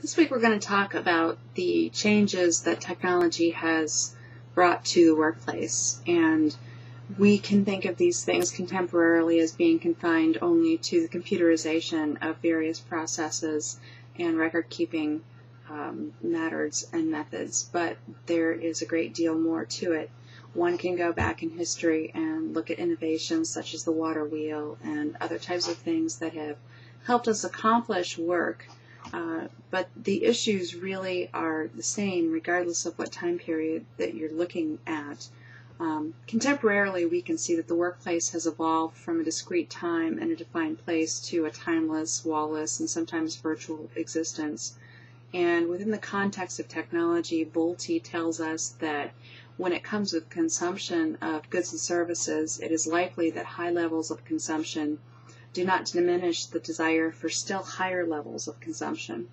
This week we're going to talk about the changes that technology has brought to the workplace, and we can think of these things contemporarily as being confined only to the computerization of various processes and record-keeping matters and methods, but there is a great deal more to it. One can go back in history and look at innovations such as the water wheel and other types of things that have helped us accomplish work. But the issues really are the same regardless of what time period that you're looking at. Contemporarily, we can see that the workplace has evolved from a discrete time and a defined place to a timeless, wall-less, and sometimes virtual existence. And within the context of technology, Volte tells us that when it comes with consumption of goods and services, it is likely that high levels of consumption do not diminish the desire for still higher levels of consumption.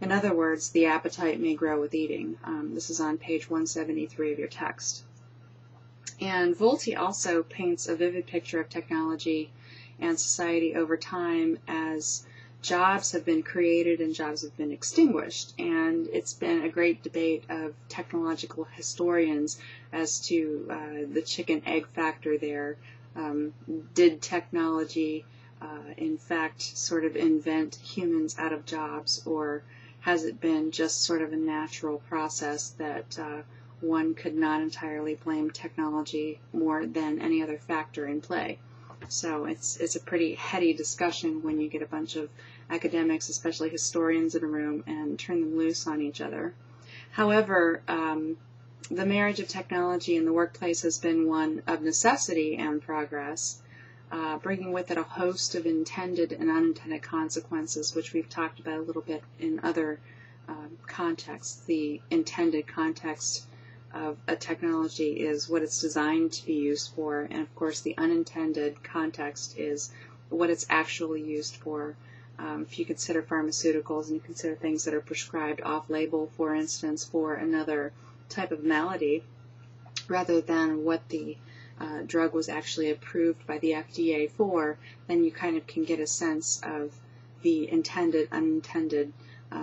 In other words, the appetite may grow with eating. This is on page 173 of your text. And Volte also paints a vivid picture of technology and society over time as jobs have been created and jobs have been extinguished. And it's been a great debate of technological historians as to the chicken-egg factor there. Did technology in fact sort of invent humans out of jobs, or has it been just sort of a natural process that one could not entirely blame technology more than any other factor in play? So it's a pretty heady discussion when you get a bunch of academics, especially historians, in a room and turn them loose on each other. However, the marriage of technology in the workplace has been one of necessity and progress, bringing with it a host of intended and unintended consequences, which we've talked about a little bit in other contexts. The intended context of a technology is what it's designed to be used for, and of course the unintended context is what it's actually used for. If you consider pharmaceuticals and you consider things that are prescribed off-label, for instance, for another type of malady, rather than what the drug was actually approved by the FDA for, then you kind of can get a sense of the intended, unintended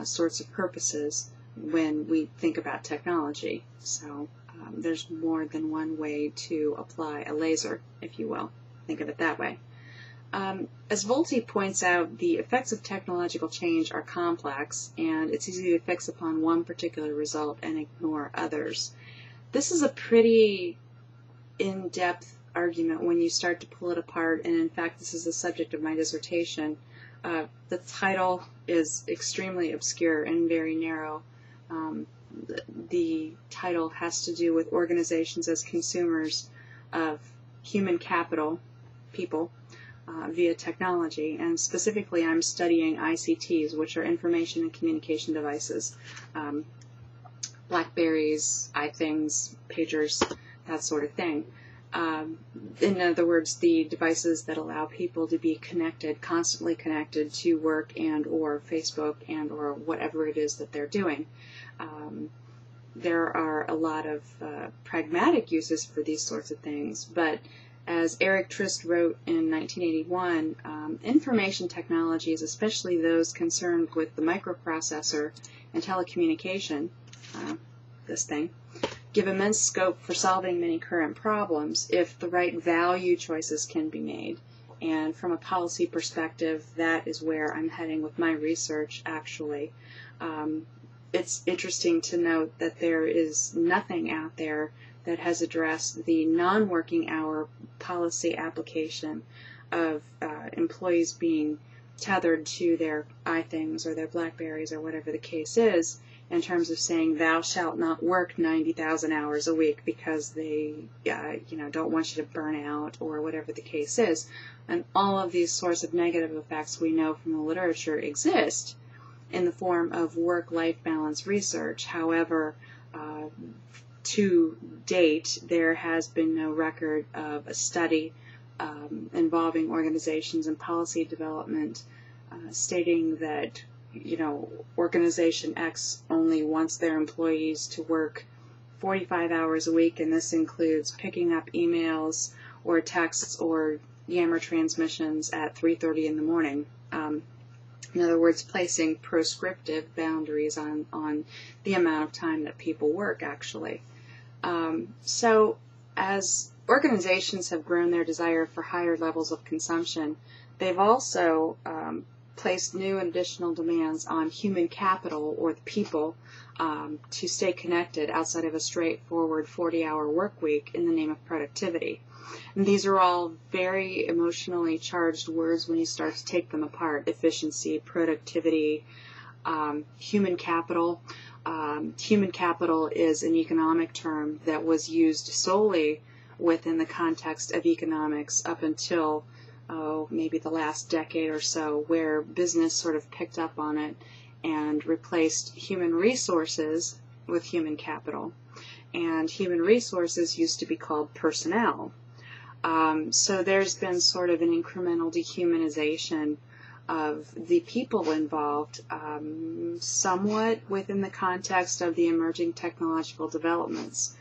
sorts of purposes when we think about technology. So there's more than one way to apply a laser, if you will. Think of it that way. As Volte points out, the effects of technological change are complex, and it's easy to fix upon one particular result and ignore others. This is a pretty in-depth argument when you start to pull it apart, and in fact this is the subject of my dissertation. The title is extremely obscure and very narrow. The title has to do with organizations as consumers of human capital, people, via technology, and specifically I'm studying ICTs, which are information and communication devices, Blackberries, iThings, pagers, that sort of thing. In other words, the devices that allow people to be connected, constantly connected to work and or Facebook and or whatever it is that they're doing. There are a lot of pragmatic uses for these sorts of things, but as Eric Trist wrote in 1981, information technologies, especially those concerned with the microprocessor and telecommunication, this thing, give immense scope for solving many current problems if the right value choices can be made. And from a policy perspective, that is where I'm heading with my research, actually. It's interesting to note that there is nothing out there that has addressed the non-working hour policy application of employees being tethered to their iThings or their Blackberries or whatever the case is, in terms of saying thou shalt not work 90,000 hours a week because they don't want you to burn out or whatever the case is. And all of these sorts of negative effects we know from the literature exist in the form of work-life balance research. However, to date, there has been no record of a study involving organizations and policy development stating that Organization X only wants their employees to work 45 hours a week, and this includes picking up emails or texts or Yammer transmissions at 3:30 in the morning. In other words, placing prescriptive boundaries on the amount of time that people work, actually. So as organizations have grown their desire for higher levels of consumption, they've also placed new and additional demands on human capital, or the people, to stay connected outside of a straightforward 40-hour work week in the name of productivity. And these are all very emotionally charged words when you start to take them apart: efficiency, productivity, human capital. Human capital is an economic term that was used solely within the context of economics up until maybe the last decade or so, where business sort of picked up on it and replaced human resources with human capital. And human resources used to be called personnel. So there's been sort of an incremental dehumanization of the people involved, somewhat within the context of the emerging technological developments.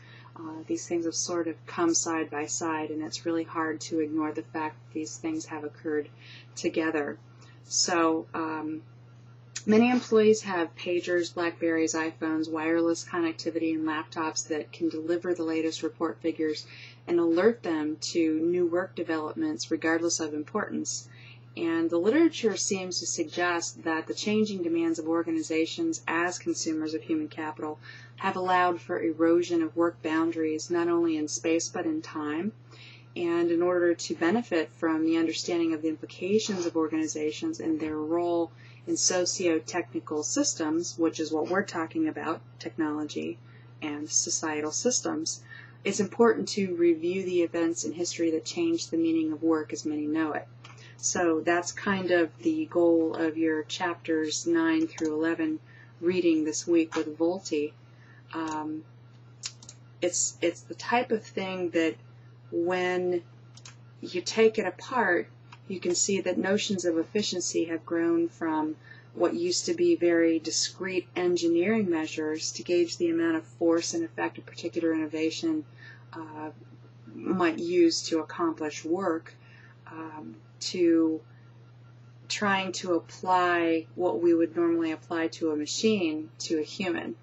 These things have sort of come side by side, and it's really hard to ignore the fact that these things have occurred together. So many employees have pagers, Blackberries, iPhones, wireless connectivity, and laptops that can deliver the latest report figures and alert them to new work developments regardless of importance. And the literature seems to suggest that the changing demands of organizations as consumers of human capital have allowed for erosion of work boundaries, not only in space but in time. And in order to benefit from the understanding of the implications of organizations and their role in socio-technical systems, which is what we're talking about, technology and societal systems, it's important to review the events in history that changed the meaning of work as many know it. So that's kind of the goal of your chapters 9 through 11 reading this week with Volti. It's the type of thing that when you take it apart, you can see that notions of efficiency have grown from what used to be very discrete engineering measures to gauge the amount of force and effect a particular innovation might use to accomplish work, to trying to apply what we would normally apply to a machine to a human.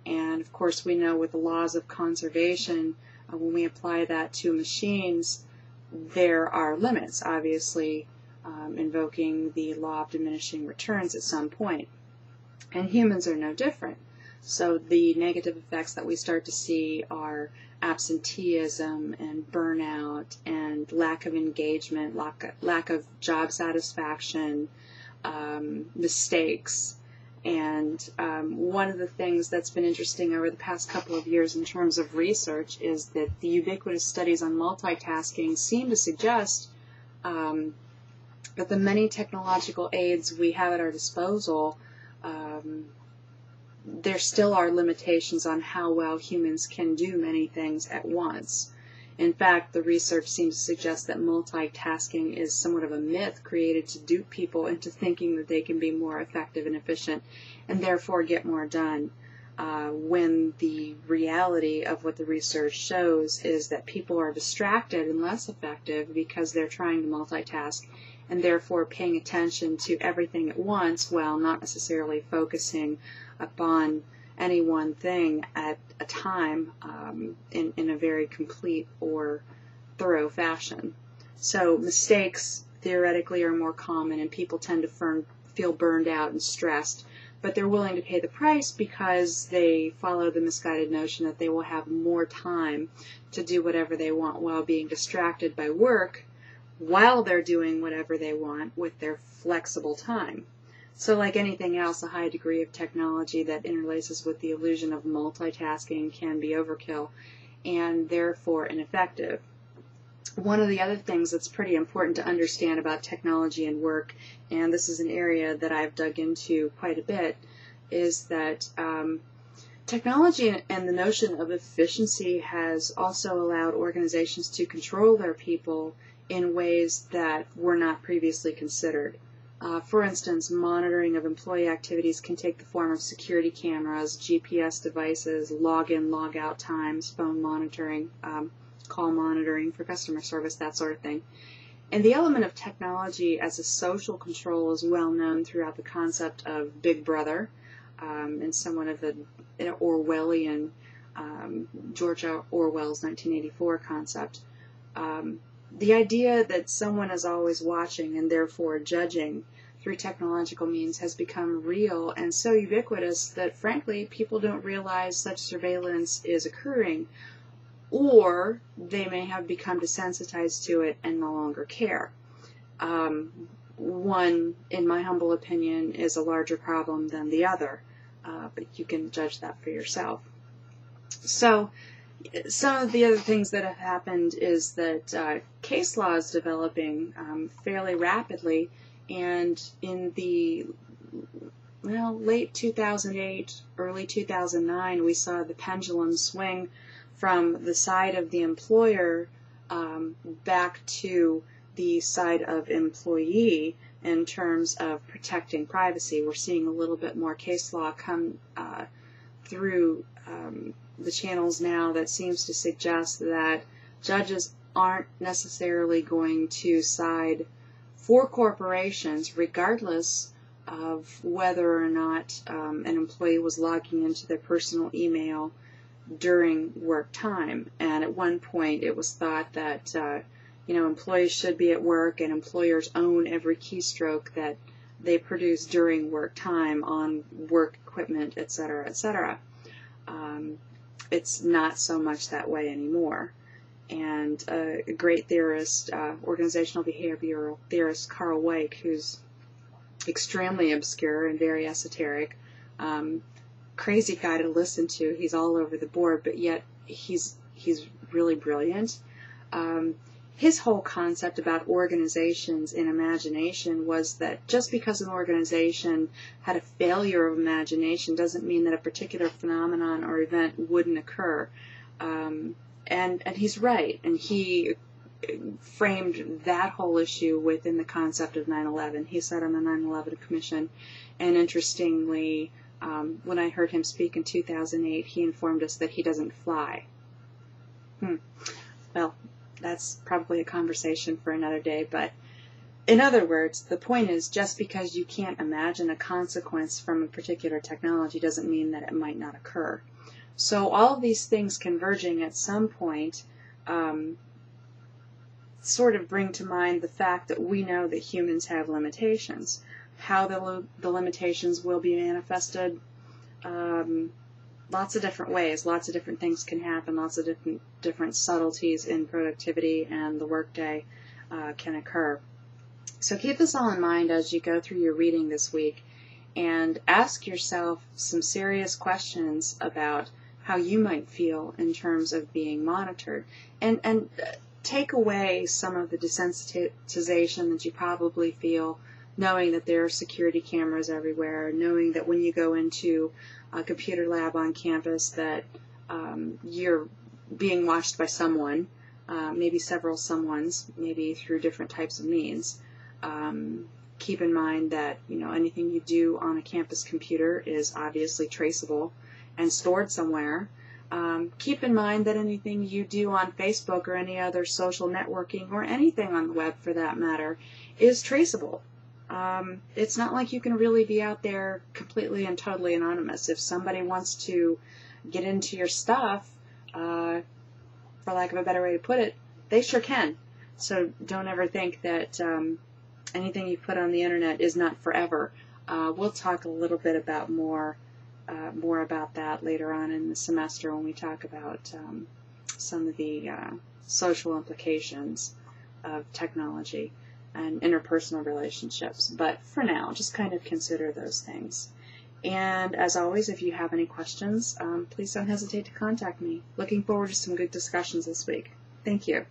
And of course we know with the laws of conservation, when we apply that to machines, there are limits, obviously invoking the law of diminishing returns at some point. And humans are no different. So the negative effects that we start to see are absenteeism and burnout and lack of engagement, lack of job satisfaction, mistakes. And one of the things that's been interesting over the past couple of years in terms of research is that the ubiquitous studies on multitasking seem to suggest that the many technological aids we have at our disposal, there still are limitations on how well humans can do many things at once. In fact, the research seems to suggest that multitasking is somewhat of a myth created to dupe people into thinking that they can be more effective and efficient and therefore get more done, when the reality of what the research shows is that people are distracted and less effective because they're trying to multitask and therefore paying attention to everything at once while not necessarily focusing upon any one thing at a time in a very complete or thorough fashion. So mistakes theoretically are more common and people tend to feel burned out and stressed, but they're willing to pay the price because they follow the misguided notion that they will have more time to do whatever they want while being distracted by work while they're doing whatever they want with their flexible time. So like anything else, a high degree of technology that interlaces with the illusion of multitasking can be overkill and therefore ineffective. One of the other things that's pretty important to understand about technology and work, and this is an area that I've dug into quite a bit, is that technology and the notion of efficiency has also allowed organizations to control their people in ways that were not previously considered. For instance, monitoring of employee activities can take the form of security cameras, GPS devices, log-in, log-out times, phone monitoring, call monitoring for customer service, that sort of thing. And the element of technology as a social control is well known throughout the concept of Big Brother, and somewhat of an Orwellian, George Orwell's 1984 concept. The idea that someone is always watching and therefore judging through technological means has become real and so ubiquitous that, frankly, people don't realize such surveillance is occurring, or they may have become desensitized to it and no longer care. One, in my humble opinion, is a larger problem than the other, but you can judge that for yourself. So, some of the other things that have happened is that case law is developing fairly rapidly, and in the late 2008, early 2009, we saw the pendulum swing from the side of the employer back to the side of employee in terms of protecting privacy. We're seeing a little bit more case law come through the channels now that seems to suggest that judges aren't necessarily going to side for corporations regardless of whether or not an employee was logging into their personal email during work time. And at one point it was thought that employees should be at work and employers own every keystroke that they produce during work time on work equipment, etc., etc. It's not so much that way anymore. And a great theorist, organizational behavioral theorist, Carl Weick, who's extremely obscure and very esoteric, crazy guy to listen to. He's all over the board, but yet he's really brilliant. His whole concept about organizations in imagination was that just because an organization had a failure of imagination doesn't mean that a particular phenomenon or event wouldn't occur. And he's right, and he framed that whole issue within the concept of 9/11. He sat on the 9/11 Commission, and interestingly, when I heard him speak in 2008, he informed us that he doesn't fly. Well, that's probably a conversation for another day, but in other words, the point is just because you can't imagine a consequence from a particular technology doesn't mean that it might not occur. So all of these things converging at some point sort of bring to mind the fact that we know that humans have limitations. How the limitations will be manifested, lots of different ways, lots of different things can happen, lots of different subtleties in productivity and the workday can occur. So keep this all in mind as you go through your reading this week and ask yourself some serious questions about how you might feel in terms of being monitored, and take away some of the desensitization that you probably feel knowing that there are security cameras everywhere, knowing that when you go into a computer lab on campus that you're being watched by someone, maybe several someones, maybe through different types of means. Keep in mind that anything you do on a campus computer is obviously traceable and stored somewhere. Keep in mind that anything you do on Facebook or any other social networking or anything on the web for that matter is traceable. It's not like you can really be out there completely and totally anonymous. If somebody wants to get into your stuff, for lack of a better way to put it, they sure can. So don't ever think that anything you put on the internet is not forever. We'll talk a little bit about more about that later on in the semester when we talk about some of the social implications of technology and interpersonal relationships. But for now, just kind of consider those things. And as always, if you have any questions, please don't hesitate to contact me. Looking forward to some good discussions this week. Thank you.